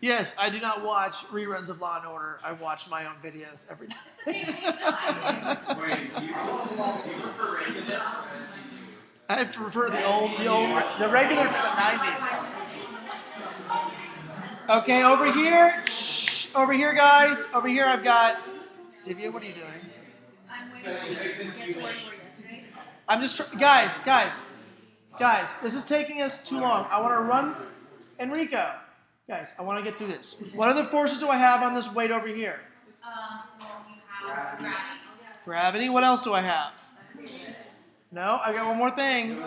Yes, I do not watch reruns of Law and Order. I watch my own videos every day. Wait, do you prefer regular or SCTV? I prefer the regular from the 90s. Okay, over here. Shh, over here, guys. Over here, I've got. Divya, what are you doing? I'm just guys. This is taking us too long. I want to run, Enrico. Guys, I want to get through this. What other forces do I have on this weight over here? Well, you have gravity. Gravity. What else do I have? No, I got one more thing.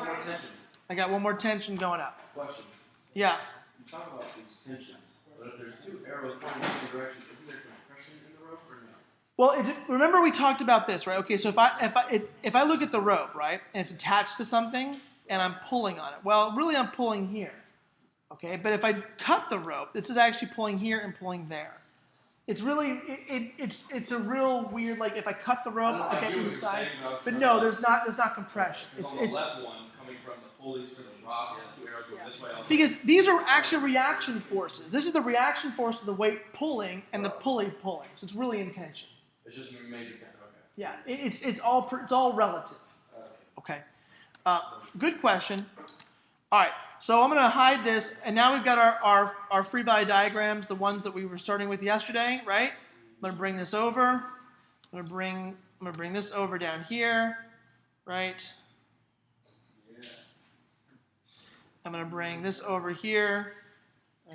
I got one more tension going up. Question. Yeah. You talk about these tensions, but if there's two arrows pointing in the same direction, isn't there compression in the rope or no? Well, remember we talked about this, right? Okay, so if I look at the rope, right, and it's attached to something, and I'm pulling on it, well, really I'm pulling here, okay? But if I cut the rope, this is actually pulling here and pulling there. It's really it's a real weird, like if I cut the rope, I get inside, but no, there's not compression. It's on the left one coming from the pulleys to the rock, and two arrows going this way. Because these are actually reaction forces. This is the reaction force of the weight pulling and the pulley pulling. So it's really in tension. It's just major tension. Okay. Yeah, it's all relative. Okay. Good question. All right, so I'm going to hide this, and now we've got our free body diagrams, the ones that we were starting with yesterday, right? I'm going to bring this over. I'm going to bring this over down here, right? Yeah. I'm going to bring this over here.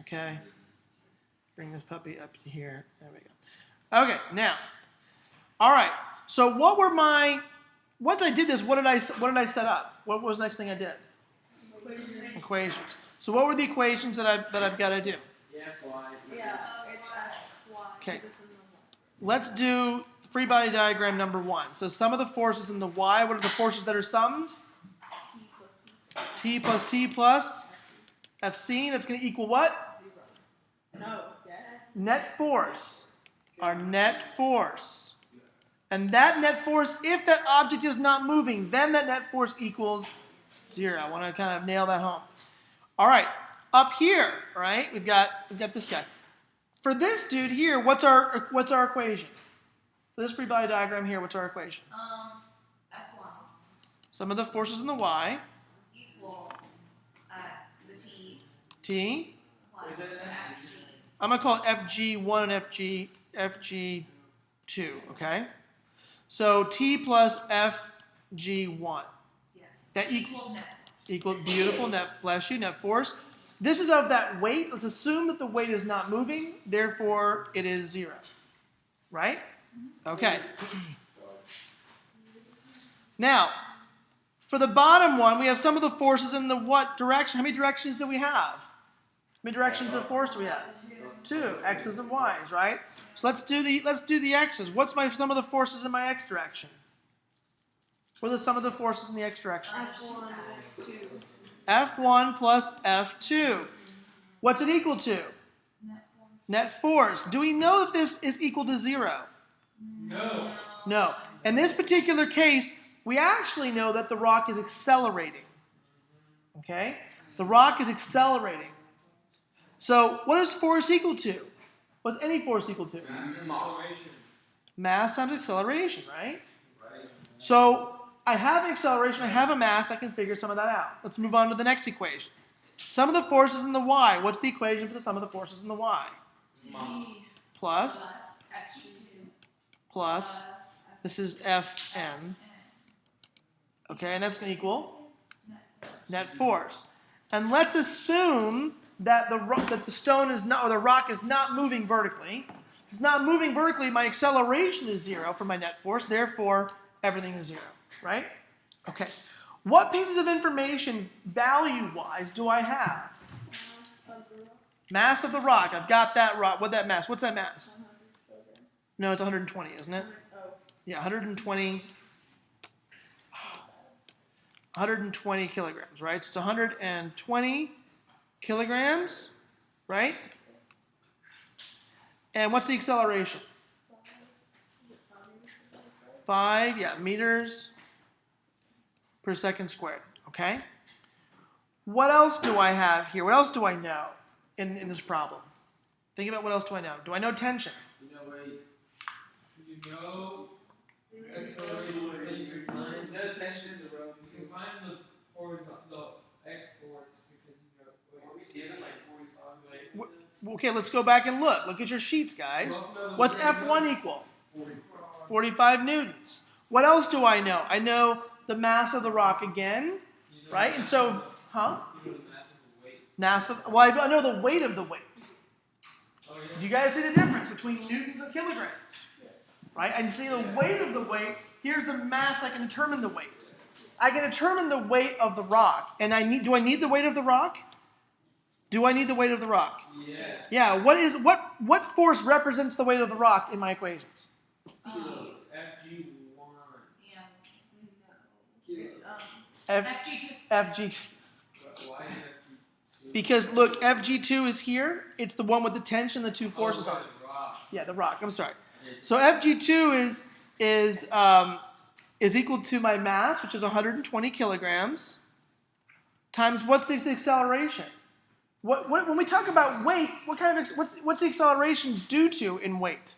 Okay. Bring this puppy up to here. There we go. Okay, now. All right. So once I did this, what did I set up? What was the next thing I did? Equations. So what were the equations that I've got to do? Yeah, it's y. Okay. Let's do free body diagram number 1. So sum of the forces in the y. What are the forces that are summed? T plus T plus Fc. That's going to equal what? No. Net force. Our net force. And that net force, if that object is not moving, then that net force equals 0. I want to kind of nail that home. All right, up here, right? We've got this guy. For this dude here, what's our equation? For this free body diagram here, what's our equation? F1 Sum of the forces in the y. equals the T T. plus FG. I'm gonna call it FG1 and FG2. Okay. So T plus FG1. Yes. That equals net. Equal beautiful net. Bless you. Net force. This is of that weight. Let's assume that the weight is not moving. Therefore, it is 0. Right? Okay. Now, for the bottom one, we have some of the forces in the what direction? How many directions do we have? How many directions of force do we have? 2. X's and Y's, right? So let's do the X's. What's some of the forces in my X direction? What are some of the forces in the X direction? F1 is 2. F1 plus F2. What's it equal to? Net force. Do we know that this is equal to 0? No. No. In this particular case, we actually know that the rock is accelerating. Okay? The rock is accelerating. So what is force equal to? What's any force equal to? Mass times acceleration, right? So I have an acceleration, I have a mass, I can figure some of that out. Let's move on to the next equation. Sum of the forces in the y. What's the equation for the sum of the forces in the y? Plus, plus, this is Fn. Okay, and that's going to equal net force. And let's assume that the stone is not, or the rock is not moving vertically. If it's not moving vertically, my acceleration is 0 for my net force. Therefore, everything is 0, right? Okay. What pieces of information, value-wise, do I have? Mass of the rock. I've got that rock. What's that mass? What's that mass? No, it's 120, isn't it? Yeah, 120 kilograms, right? So it's 120 kilograms, right? And what's the acceleration? 5 meters per second squared, okay? What else do I have here? What else do I know in this problem? Think about what else do I know. Do I know tension? You know, wait. You know, acceleration, so you can find the tension in the rope. You can find the horizontal, the X force because you know. Wait, Are we given like 45? wait. Okay, let's go back and look. Look at your sheets, guys. What's F1 equal? 45 newtons. What else do I know? I know the mass of the rock again, You know right? the And so, mass huh? of the- You know the mass of the weight. Well, I know the weight of the weight. Oh yeah. Do you guys see the difference between newtons and kilograms? Right? I can see the weight of the weight. Here's the mass. I can determine the weight. I can determine the weight of the rock. And do I need the weight of the rock? Do I need the weight of the rock? Yes. Yeah. What force represents the weight of the rock in my equations? FG1. FG1. Yeah. No. It's F, FG2. FG. Why is FG2? Because look, FG2 is here. It's the one with the tension, the two forces on it. the rock. Yeah, the rock. I'm sorry. So FG2 is equal to my mass, which is 120 kilograms, times what's the acceleration? When we talk about weight, what's the acceleration due to in weight?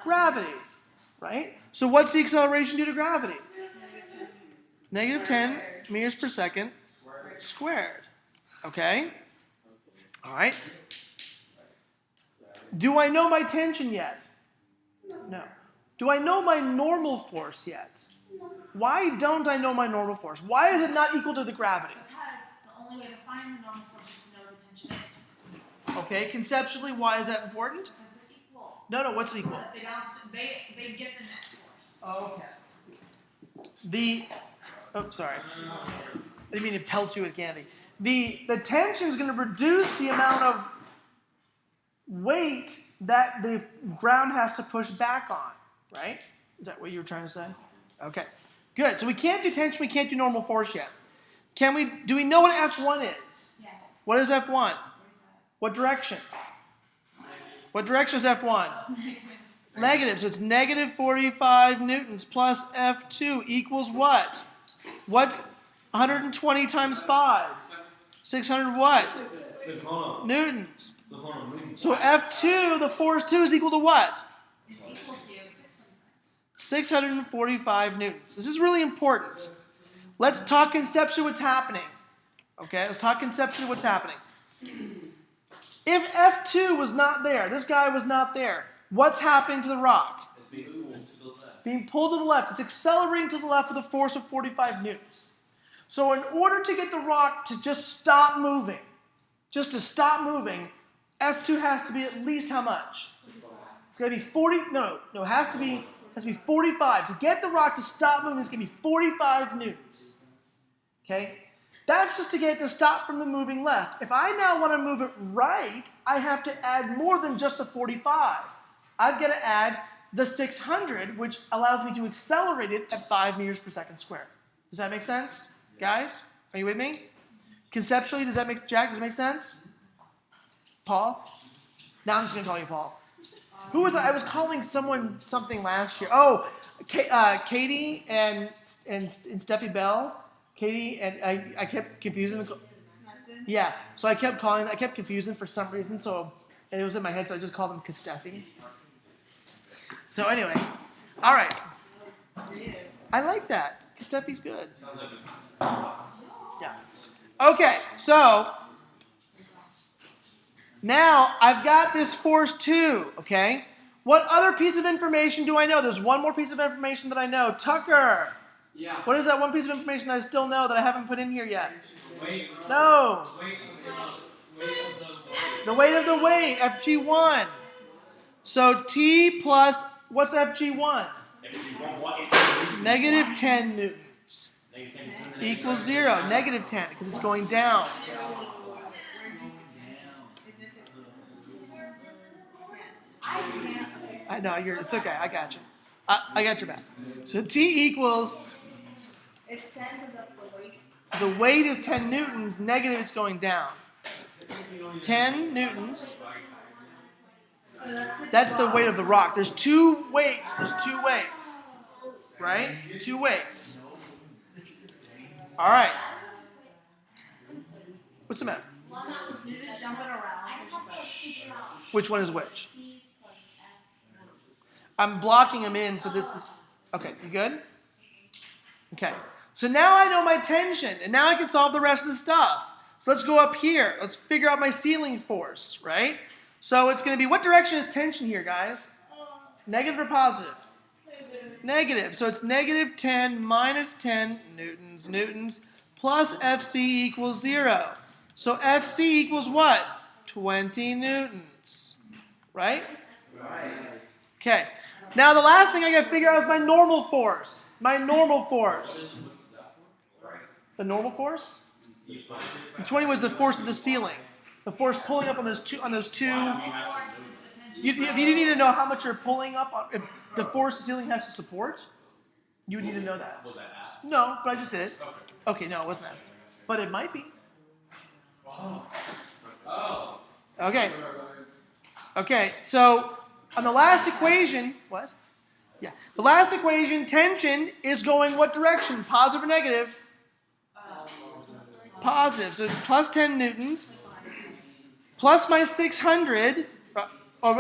Gravity, right? So what's the acceleration due to gravity? Negative 10 meters per second squared. Okay? All right. Do I know my tension yet? No. Do I know my normal force yet? Why don't I know my normal force? Why is it not equal to the gravity? Because the only way to find the normal force is to know what the tension is. Okay, conceptually, why is that important? Because they're equal. No, what's it So equal? that they bounce. They get the net force. Okay. Sorry. I didn't mean to pelt you with candy. The tension is going to reduce the amount of weight that the ground has to push back on, right? Is that what you were trying to say? Okay. Good. So we can't do tension, we can't do normal force yet. Do we know what F1 is? Yes. What is F1? What direction? What direction is F1? Negative. So it's negative 45 newtons plus F2 equals what? What's 120 times 5? 600 what? Newtons. So F2, the force 2 is equal to what? It's equal to 645 newtons. This is really important. Let's talk conceptually what's happening. Okay, let's talk conceptually what's happening. If F2 was not there, this guy was not there, what's happening to the rock? It's being pulled to the left. Being pulled to the left. It's accelerating to the left with a force of 45 newtons. So in order to get the rock to just stop moving, F2 has to be at least how much? It's going to be 40, it has to be 45. To get the rock to stop moving, it's going to be 45 newtons. Okay? That's just to get it to stop from the moving left. If I now want to move it right, I have to add more than just the 45. I've got to add the 600, which allows me to accelerate it at 5 meters per second squared. Does that make sense? Guys, are you with me? Conceptually, does that make sense? Paul? Now I'm just going to call you Paul. Who was I? I was calling someone something last year. Oh, Katie and Steffi Bell. Katie and I kept confusing them. Yeah, so I kept confusing for some reason. So and it was in my head, so I just called them Kasteffi. So anyway, all right. I like that. Kasteffi's good. Sounds like it's. Yeah. Okay, so now I've got this force 2, okay? What other piece of information do I know? There's one more piece of information that I know. Tucker, Yeah. what is that one piece of information that I still know that I haven't put in here yet? Weight. No. Weight of the The weight of the weight, FG1. So T plus, what's FG1? Negative 10 newtons. Equals 0. Negative 10, because it's going down. I know, it's okay. I got you. I got your back. So T equals, It's 10 because of the weight. the weight is 10 newtons, negative it's going down. 10 newtons. That's the weight of the rock. There's two weights. Right? 2 weights. All right. What's the matter? You're just jumping around. Which one is which? C plus F. I'm blocking them in, so this is, okay, you good? Okay, so now I know my tension, and now I can solve the rest of the stuff. So let's go up here. Let's figure out my sealing force, right? So it's going to be, what direction is tension here, guys? Negative or positive? Negative. So it's negative 10 minus 10 newtons, plus Fc equals 0. So Fc equals what? 20 newtons, right? Okay. Now the last thing I got to figure out is my normal force. My normal force. The normal force? The 20 was the force of the ceiling. The force pulling up on those two. And force is the tension. If you need to know how much you're pulling up, if the force the ceiling has to support, you would need to know that. Was that asked? No, but I just did it. Okay. Okay, no, it wasn't asked. But it might be. Oh. Okay. Okay, so on the last equation, what? Yeah. The last equation, tension is going what direction? Positive or negative? Positive. So plus 10 newtons, plus my 600,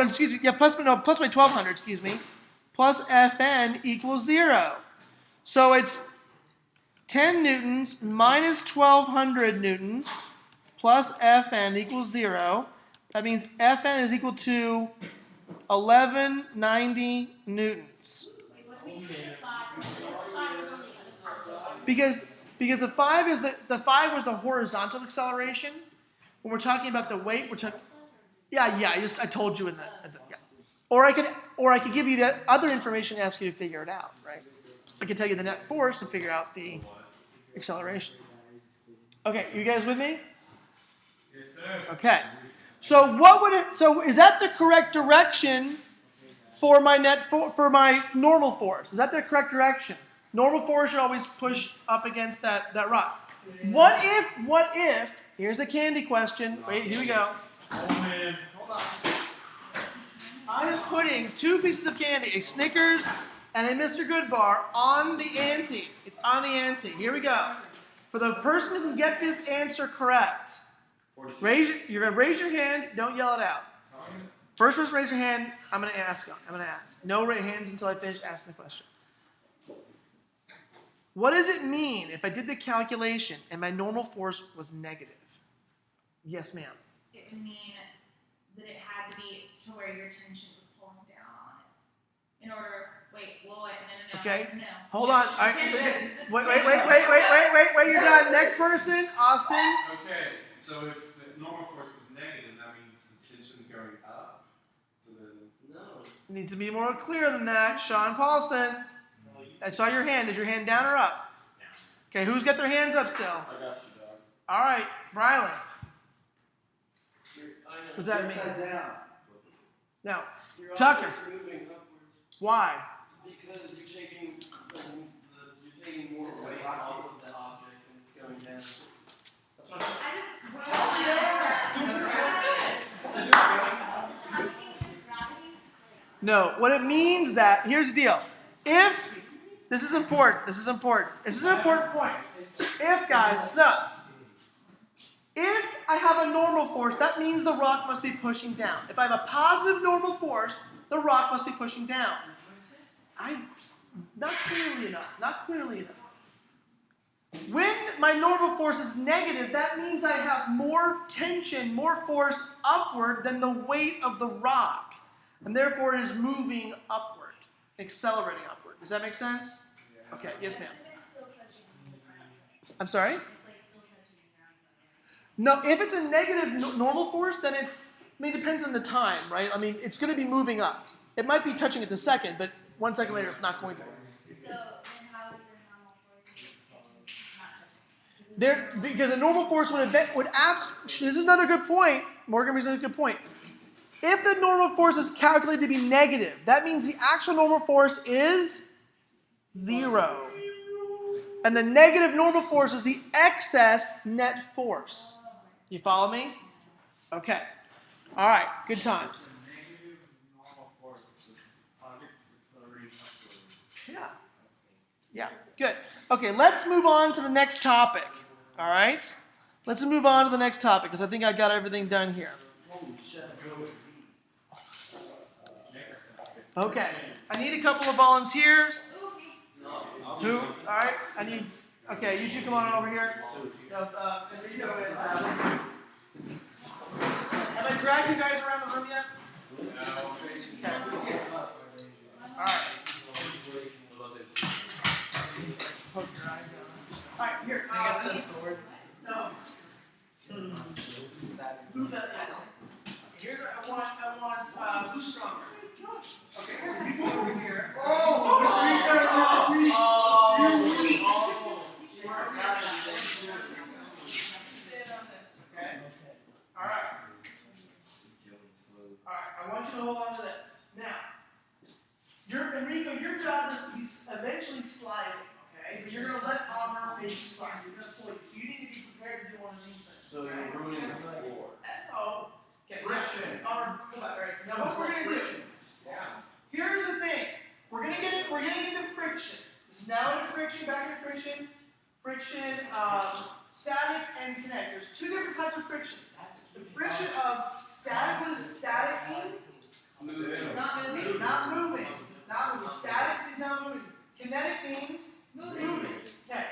excuse me, yeah, plus my 1200, excuse me, plus Fn equals 0. So it's 10 newtons minus 1200 newtons plus Fn equals 0. That means Fn is equal to 1190 newtons. Because the 5 is the 5 was the horizontal acceleration. When we're talking about the weight, we're talking. Yeah. I told you in the yeah. Or I could give you the other information and ask you to figure it out, right? I could tell you the net force and figure out the acceleration. Okay, you guys with me? Yes, sir. Okay. So is that the correct direction for my for my normal force? Is that the correct direction? Normal force should always push up against that rock. What if, here's a candy question. Wait, here we go. Oh, man. Hold on. I am putting 2 pieces of candy, a Snickers and a Mr. Goodbar, on the ante. It's on the ante. Here we go. For the person who can get this answer correct, you're going to raise your hand. Don't yell it out. First person raise your hand. I'm going to ask. No hands until I finish asking the question. What does it mean if I did the calculation and my normal force was negative? Yes, ma'am. It would mean that it had to be to where your tension was pulling down on it. In order, no. Okay. No. Hold on. All right. Tension- Wait. You're done. Next person, Austin. Okay, so if the normal force is negative, that means the tension's going up. So then, You need to be more clear than that. Sean Paulson. I saw your hand. Is your hand down or up? Okay, who's got their hands up still? I got you, dog. All right, Brylan. What does that mean? Down. Now, You're Tucker. always moving upwards Why? because you're taking more weight off of the object and it's going down. I just wrote my answer. No. What it means that, here's the deal. If, this is important. This is an important point. If, guys, stop. If I have a normal force, that means the rock must be pushing down. If I have a positive normal force, the rock must be pushing down. Not clearly enough. When my normal force is negative, that means I have more tension, more force upward than the weight of the rock. And therefore it is moving upward, accelerating upward. Does that make sense? Okay, yes ma'am. I'm sorry? No, if it's a negative normal force, then it depends on the time, right? I mean, it's going to be moving up. It might be touching it the second, but 1 second later, it's not going to be. So then how is the normal force not touching? Because a normal force this is another good point. Morgan brings up a good point. If the normal force is calculated to be negative, that means the actual normal force is 0. And the negative normal force is the excess net force. You follow me? Okay. All right. Good times. Negative normal force is objects accelerating upward. Yeah. Good. Okay, let's move on to the next topic. All right? Let's move on to the next topic because I think I got everything done here. Okay, I need a couple of volunteers. Ooh, me. Who? All right, I need. Okay, you two come on over here. Enrico and, have I dragged you guys around the room yet? Okay. All right. Poke your eyes out. All right, here. I got the sword. No. Who's that? Who's that? Here's I want who's stronger? Okay, so you go over here. Stand on this, okay? All right. All right, I want you to hold on to this. Now, Enrico, your job is to be eventually sliding, okay? But you're gonna let Amr make you slide. You're gonna pull you. So you need to be prepared to do one of these things. So okay? you're ruining the floor. Oh, okay. Friction. Amr, come back, right? Now what we're gonna do? Here's the thing. We're getting into friction. This is now into friction, back into friction. Friction, static and kinetic. There's two different types of friction. The friction of static, what does static mean? Not moving. Not moving. Not moving. Static is not moving. Kinetic means moving. Okay.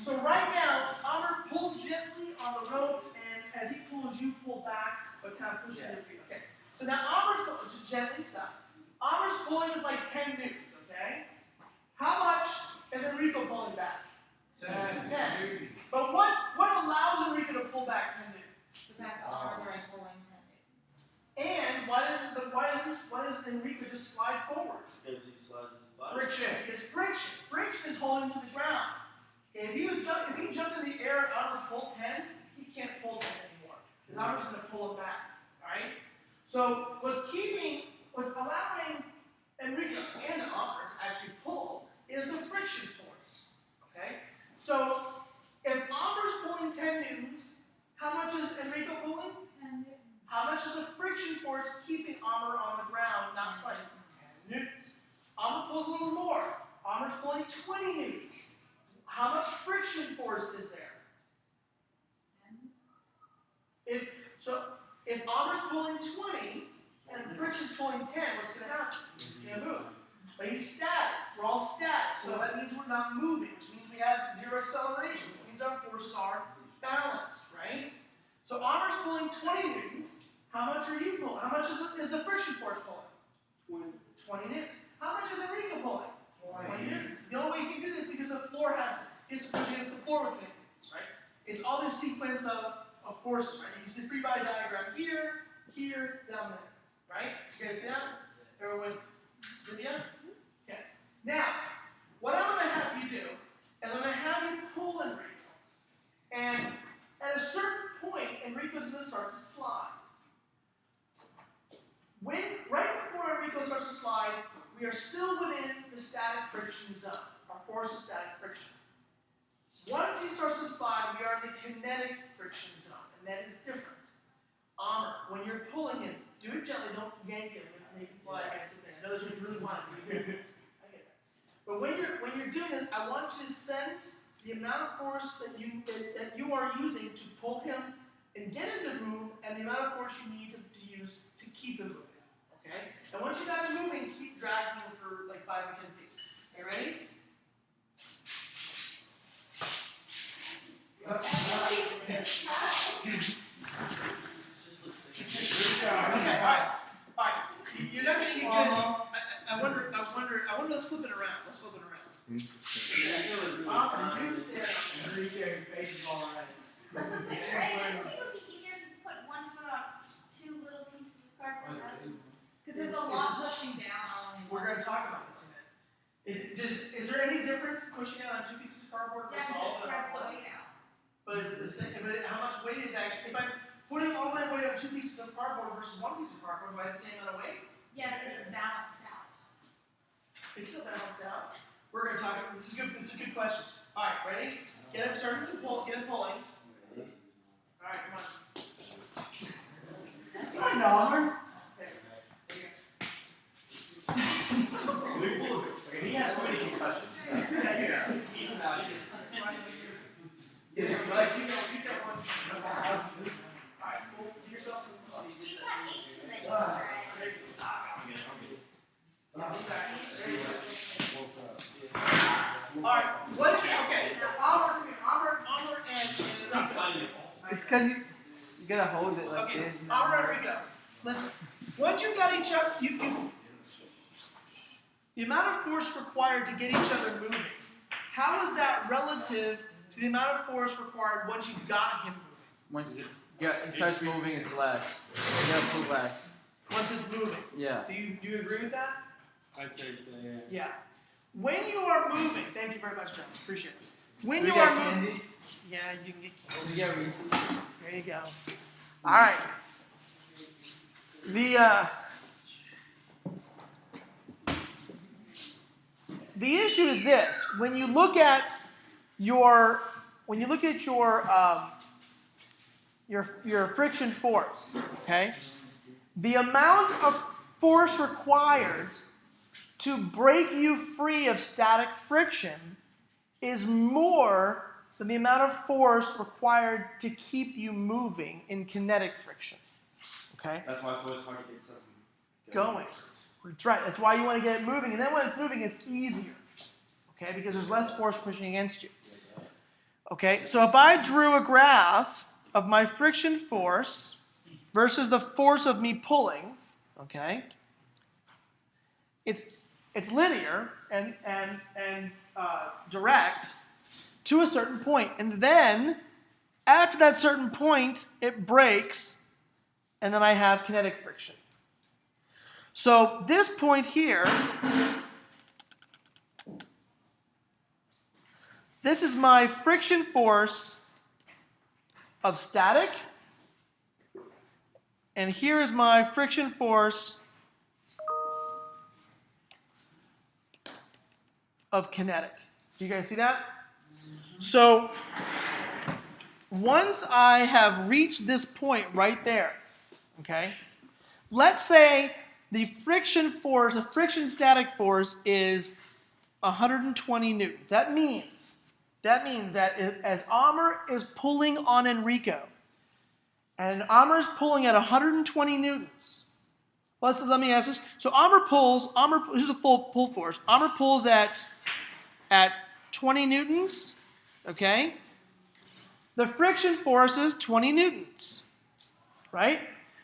So right now, Amr pull gently on the rope, and as he pulls, you pull back, but kind of push your feet. Okay. So now Amr's gently stop. Amr's pulling with like 10 newtons. Okay. How much is Enrico pulling back? 10. But what allows Enrico to pull back 10 newtons? The fact that ours are pulling 10 newtons. And why does Enrico just slide forward? Because he slides his body. Friction. It's friction. Friction is holding him to the ground. Okay, if he jumped in the air and Amr pulled 10, he can't pull 10 anymore. Because Amr's going to pull him back. Alright? So what's allowing Enrico and Amr to actually pull is the friction force. Okay? So if Amr's pulling 10 newtons, how much is Enrico pulling? 10 newtons. How much is the friction force keeping Amr on the ground, not sliding? 10 newtons. Amr pulls a little more. Amr's pulling 20 newtons. How much friction force is there? 10. If Amr's pulling 20 and friction's pulling 10, what's going to happen? He's going to move. But he's static. We're all static. So that means we're not moving, which means we have zero acceleration. Which means our forces are balanced, right? So Amr's pulling 20 newtons. How much are you pulling? How much is the friction force pulling? 20 newtons. How much is Enrico pulling? 20 newtons. The only way you can do this is because the floor is to push against the floor with 20 newtons, right? It's all this sequence of forces, right? You can see the free body diagram here, down there, right? You guys see that? Everyone, Lydia? Okay. Now, what I'm going to have you do is I'm going to have you pull Enrico, and at a certain point, Enrico's going to start to slide. Right before Enrico starts to slide, we are still within the static friction zone. Our force is static friction. Once he starts to slide, we are in the kinetic friction zone, and that is different. Amr, when you're pulling him, do it gently, don't yank him and make him fly against the thing. I know that's what you really want to do. I get that. But when you're doing this, I want you to sense the amount of force that you are using to pull him and get him to move, and the amount of force you need to use to keep him moving. Okay? And once you got him moving, keep dragging him for like 5 or 10 feet. Okay, ready? Okay, alright. You're not gonna get good. I wonder, let's flip it around. Let's flip it around. You stand up. Enrique, your face is all right. I think it would be easier to put one foot on 2 little pieces of cardboard. Because there's a lot pushing down on We're gonna talk about this in a minute. Is there any difference pushing out on 2 pieces of cardboard Yeah, versus because all it of spreads it the on one? weight out. But is it the same? But how much weight is actually? If I'm putting all my weight on 2 pieces of cardboard versus 1 piece of cardboard, do I have the same amount of weight? Yes, it's balanced out. It's still balanced out. We're gonna talk. This is good. This is a good question. All right, ready? Get him starting to pull. Get him pulling. All right, come on. I know, Amr. Okay. Okay, he has so many concussions. Yeah, Even that. yeah. Like you got one. All right, pull yourself. He's not It's because you gotta hold it like Okay, this. and I'm then- ready to go. Listen, once you got each other, the amount of force required to get each other moving, how is that relative to the amount of force required once you got him moving? Once it starts moving, it's less. You gotta pull less. Once it's moving. Yeah. Do you agree with that? I'd say so, yeah. Yeah. When you are moving, thank you very much, John. Appreciate it. When We you got are moving, candy. yeah, you can get. We got Reese's. There you go. All right. The issue is this: when you look at your friction force, okay, the amount of force required to break you free of static friction is more than the amount of force required to keep you moving in kinetic friction. Okay? That's why it's always hard to get something Going. That's right. That's why you want to get it moving. And then when it's moving, it's easier. Okay? Because there's less force pushing against you. Okay? So if I drew a graph of my friction force versus the force of me pulling, okay? It's linear and direct to a certain point. And then, after that certain point, it breaks, and then I have kinetic friction. So this point here, this is my friction force of static, and here is my friction force of kinetic. Do you guys see that? So once I have reached this point right there, okay, let's say the friction force, the friction static force is 120 newtons. That means that as Amr is pulling on Enrico, and Amr is pulling at 120 newtons. Let me ask this. So Amr pulls, this is a full pull force. Amr pulls at 20 newtons, okay? The friction force is 20 newtons, right?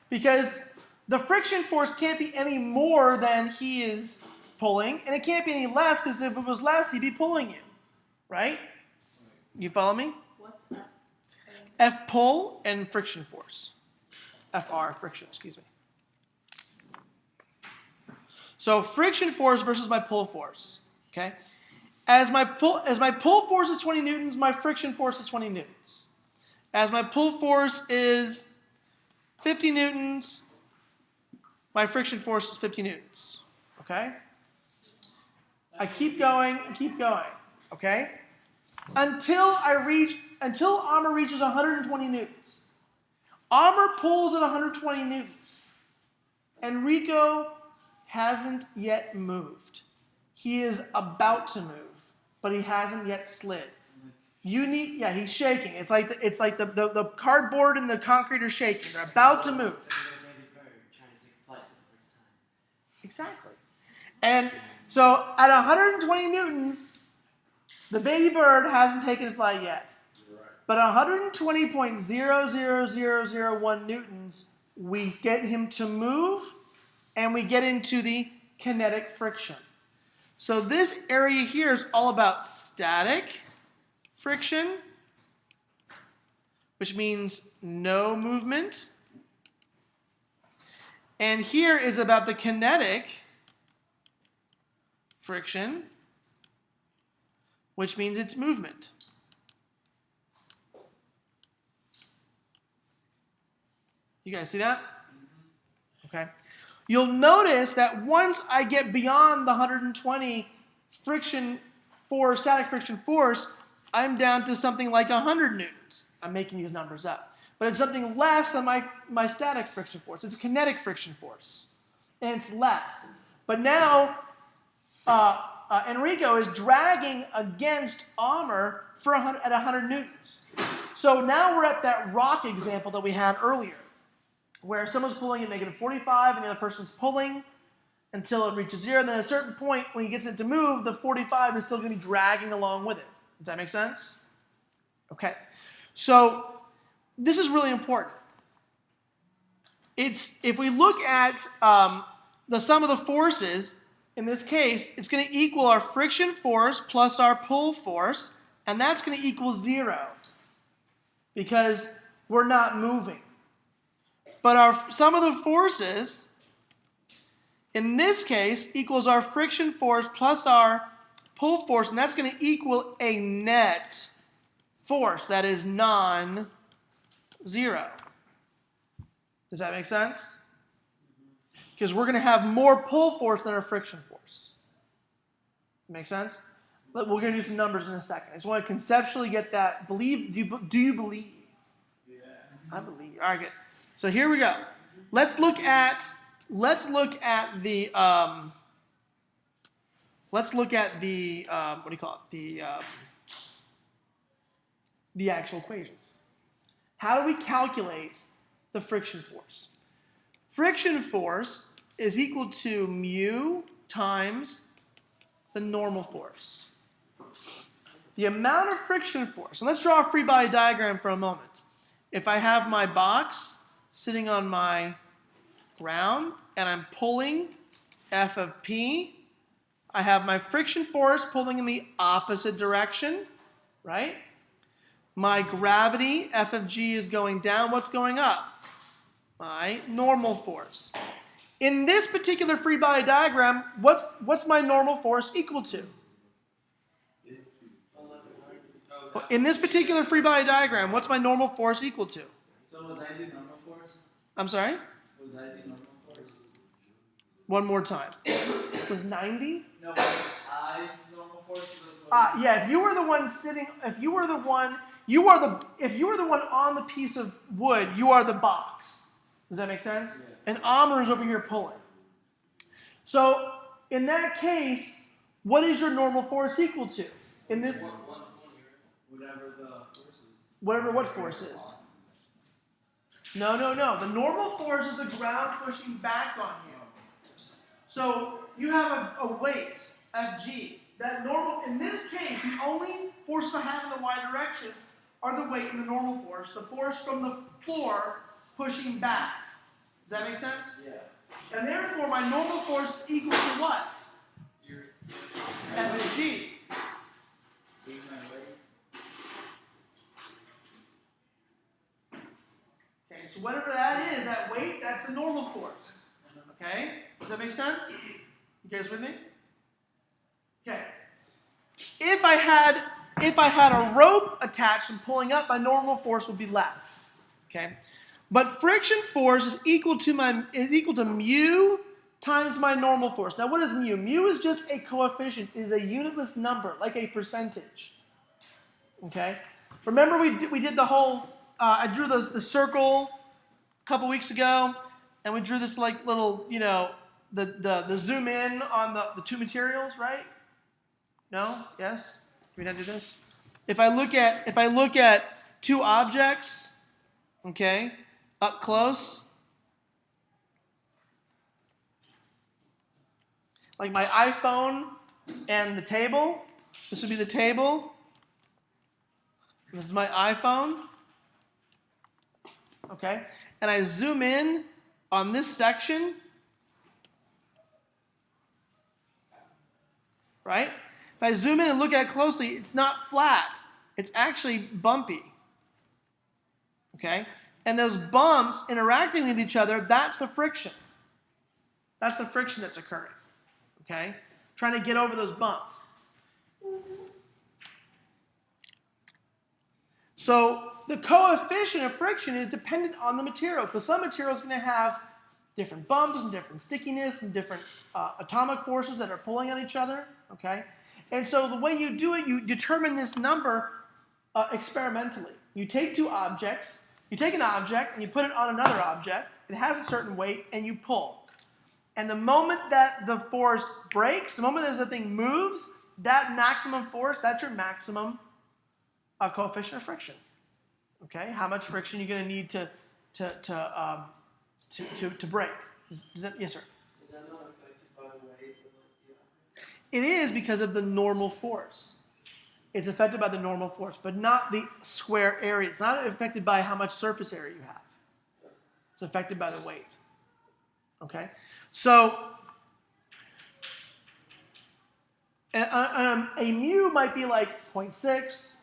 Because the friction force can't be any more than he is pulling, and it can't be any less, because if it was less, he'd be pulling you, right? You follow me? What's that? F pull and friction force. FR, friction, excuse me. So friction force versus my pull force, okay? As my pull force is 20 newtons, my friction force is 20 newtons. As my pull force is 50 newtons, my friction force is 50 newtons, okay? I keep going, okay? Until Amr reaches 120 newtons. Amr pulls at 120 newtons. Enrico hasn't yet moved. He is about to move, but he hasn't yet slid. He's shaking. It's like the cardboard and the concrete are shaking. They're about to move. It's like a little baby bird trying to take flight for the first time. Exactly. And so at 120 newtons, the baby bird hasn't taken flight yet. But 120.00001 newtons, we get him to move, and we get into the kinetic friction. So this area here is all about static friction, which means no movement. And here is about the kinetic friction, which means it's movement. You guys see that? Okay. You'll notice that once I get beyond the 120 friction force, static friction force, I'm down to something like 100 newtons. I'm making these numbers up. But it's something less than my static friction force. It's kinetic friction force. And it's less. But now, Enrico is dragging against Amr at 100 newtons. So now we're at that rock example that we had earlier, where someone's pulling at negative 45 and the other person's pulling until it reaches 0. And then at a certain point, when he gets it to move, the 45 is still going to be dragging along with it. Does that make sense? Okay. So this is really important. If we look at the sum of the forces, in this case, it's going to equal our friction force plus our pull force, and that's going to equal 0 because we're not moving. But our sum of the forces, in this case, equals our friction force plus our pull force, and that's going to equal a net force that is non-zero. Does that make sense? Because we're going to have more pull force than our friction force. Make sense? We're going to do some numbers in a second. I just want to conceptually get that. Do you believe? Yeah. I believe. All right, good. So here we go. Let's look at the what do you call it? The actual equations. How do we calculate the friction force? Friction force is equal to mu times the normal force. The amount of friction force, and let's draw a free body diagram for a moment. If I have my box sitting on my ground and I'm pulling F of P, I have my friction force pulling in the opposite direction, right? My gravity, F of G, is going down. What's going up? My normal force. In this particular free body diagram, what's my normal force equal to? In this particular free body diagram, what's my normal force equal to? So was I the normal force? I'm sorry? Was I the normal force? One more time. Was 90? No, was I the normal force? Yeah, if you were the one sitting, if you were the one on the piece of wood, you are the box. Does that make sense? Yeah. And Amr is over here pulling. So in that case, what is your normal force equal to? In this, Whatever the force is. whatever what force is. No. The normal force is the ground pushing back on you. So you have a weight, Fg. That normal, in this case, the only forces I have in the y direction are the weight and the normal force, the force from the floor pushing back. Does that make sense? Yeah. And therefore, my normal force is equal to what? F of G. Being my weight. Okay, so whatever that is, that weight, that's the normal force. Okay? Does that make sense? You guys with me? Okay. If I had a rope attached and pulling up, my normal force would be less. Okay? But friction force is equal to mu times my normal force. Now, what is mu? Mu is just a coefficient. It is a unitless number, like a percentage. Okay? Remember we did the whole. I drew the circle a couple weeks ago, and we drew this like little, the zoom in on the two materials, right? No? Yes? Can we not do this? If I look at two objects, okay, up close, like my iPhone and the table, this would be the table. This is my iPhone. Okay? And I zoom in on this section, right? If I zoom in and look at it closely, it's not flat. It's actually bumpy. Okay? And those bumps interacting with each other, that's the friction. That's the friction that's occurring. Okay? Trying to get over those bumps. So the coefficient of friction is dependent on the material, because some material is going to have different bumps and different stickiness and different atomic forces that are pulling on each other. Okay? And so the way you do it, you determine this number experimentally. You take an object and you put it on another object. It has a certain weight, and you pull. And the moment that the force breaks, the moment that the thing moves, that maximum force, that's your maximum coefficient of friction. Okay, how much friction you're going to need to break? Yes, sir. Is that not affected by the weight of the object? It is because of the normal force. It's affected by the normal force, but not the square area. It's not affected by how much surface area you have. It's affected by the weight. Okay? So, a mu might be like 0.6,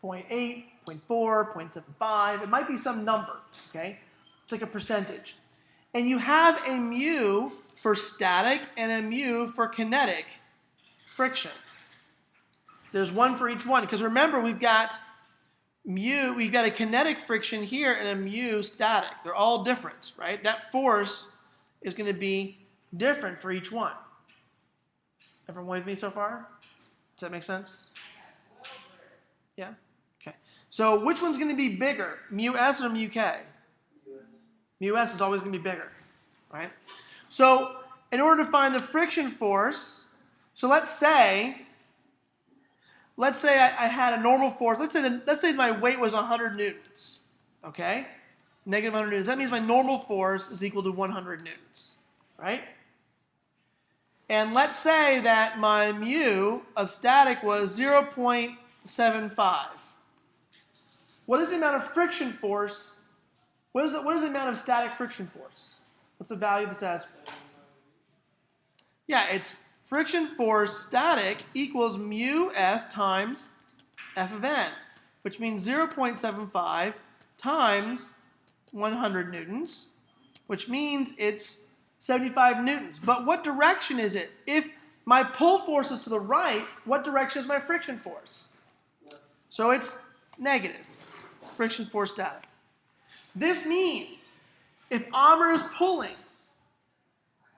0.8, 0.4, 0.75. It might be some number, okay? It's like a percentage. And you have a mu for static and a mu for kinetic friction. There's one for each one. Because remember, we've got a kinetic friction here and a mu static. They're all different, right? That force is going to be different for each one. Everyone with me so far? Does that make sense? Yeah? Okay. So which one's going to be bigger, mu s or mu k? Mu s is always going to be bigger, right? So in order to find the friction force, so let's say I had a normal force. Let's say my weight was 100 newtons, okay? Negative 100 newtons. That means my normal force is equal to 100 newtons, right? And let's say that my mu of static was 0.75. What is the amount of friction force? What is the amount of static friction force? What's the value of the static? Yeah, it's friction force static equals mu s times F of n, which means 0.75 times 100 newtons, which means it's 75 newtons. But what direction is it? If my pull force is to the right, what direction is my friction force? So it's negative. Friction force static. This means if Amr is pulling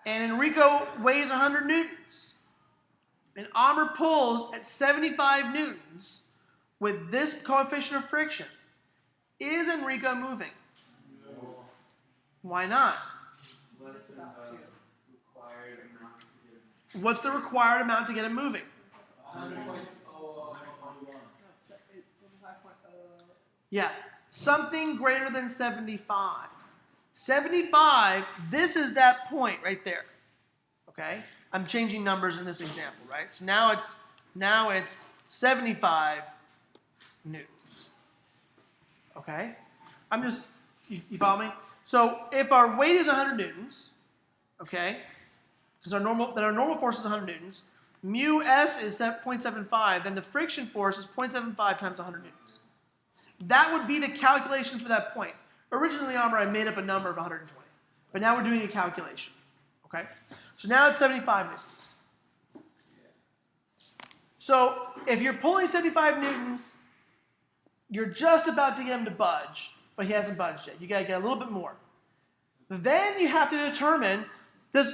and Enrico weighs 100 newtons, and Amr pulls at 75 newtons with this coefficient of friction, is Enrico moving? No. Why not? Less than the required amount to get. What's the required amount to get him moving? 100.01. Yeah, something greater than 75. 75, this is that point right there. Okay? I'm changing numbers in this example, right? So now it's 75 newtons. Okay? You follow me? So if our weight is 100 newtons, okay, because our normal force is 100 newtons, mu s is 0.75, then the friction force is 0.75 times 100 newtons. That would be the calculation for that point. Originally, Amr, I made up a number of 120, but now we're doing a calculation. Okay, so now it's 75 newtons. So if you're pulling 75 newtons, you're just about to get him to budge, but he hasn't budged yet. You got to get a little bit more. Then you have to determine,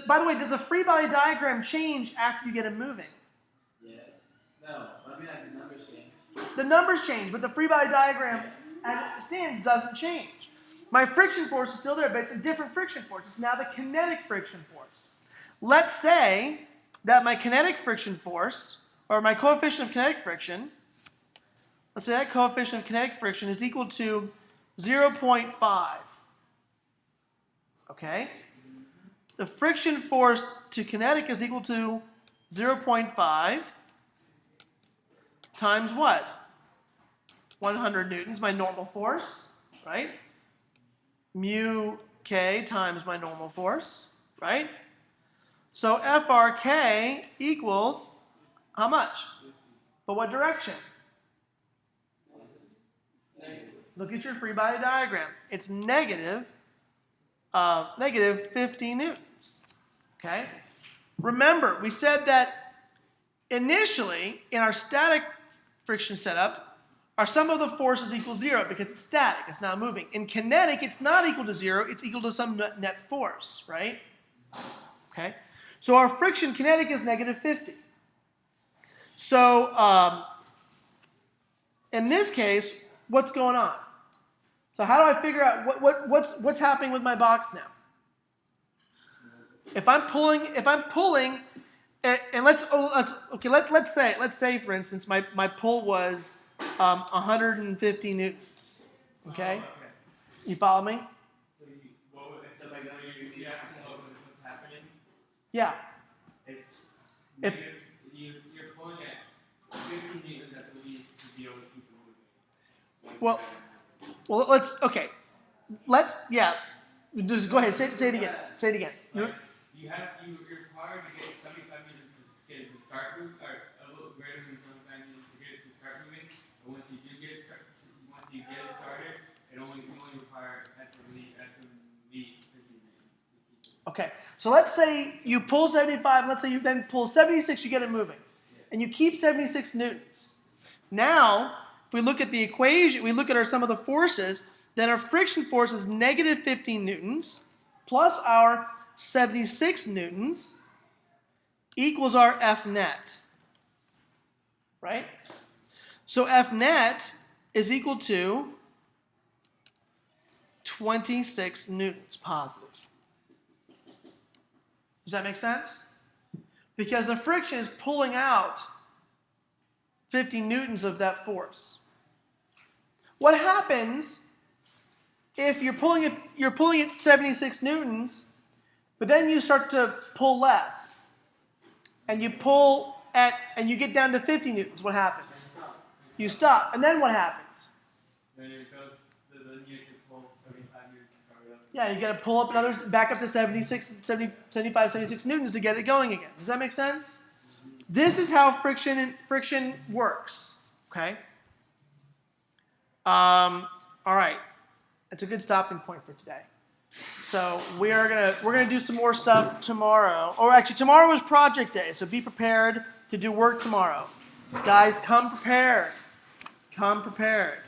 by the way, does the free body diagram change after you get him moving? Yeah. No, I mean like the numbers change. The numbers change, but the free body diagram as it stands doesn't change. My friction force is still there, but it's a different friction force. It's now the kinetic friction force. Let's say that my kinetic friction force, or my coefficient of kinetic friction, let's say that coefficient of kinetic friction is equal to 0.5. Okay? The friction force to kinetic is equal to 0.5 times what? 100 newtons, my normal force, right? Mu k times my normal force, right? So FRK equals how much? But what direction? Look at your free body diagram. It's negative 50 newtons. Okay? Remember, we said that initially in our static friction setup, our sum of the forces equals 0 because it's static, it's not moving. In kinetic, it's not equal to 0, it's equal to some net force, right? Okay? So our friction kinetic is negative 50. So in this case, what's going on? So how do I figure out what's happening with my box now? If I'm pulling, and let's say for instance my pull was 150 newtons. Okay, you follow me? So you ask what's happening? Yeah. It's If- you're pulling at 50 newtons at the least to be able to keep it moving. Well, just go ahead, say it again. Say it again. Like, you're required to get 75 newtons to get it to start moving, or a little greater than 75 newtons to get it to start moving. But once you get it started, you only require at the least 50 newtons. Okay, so let's say you pull 75, let's say you then pull 76, you get it moving. And you keep 76 newtons. Now, if we look at the equation, we look at our sum of the forces, then our friction force is negative 15 newtons plus our 76 newtons equals our F net. Right? So F net is equal to 26 newtons positive. Does that make sense? Because the friction is pulling out 50 newtons of that force. What happens if you're pulling it 76 newtons, but then you start to pull less, and you you get down to 50 newtons? What happens? You stop, and then what happens? Then you have to pull 75 newtons to start it up. Yeah, you got to pull up back up to 75, 76 newtons to get it going again. Does that make sense? This is how friction works. Okay. All right. That's a good stopping point for today. So we're gonna do some more stuff tomorrow. Or actually, tomorrow is project day, so be prepared to do work tomorrow. Guys, come prepared. Come prepared.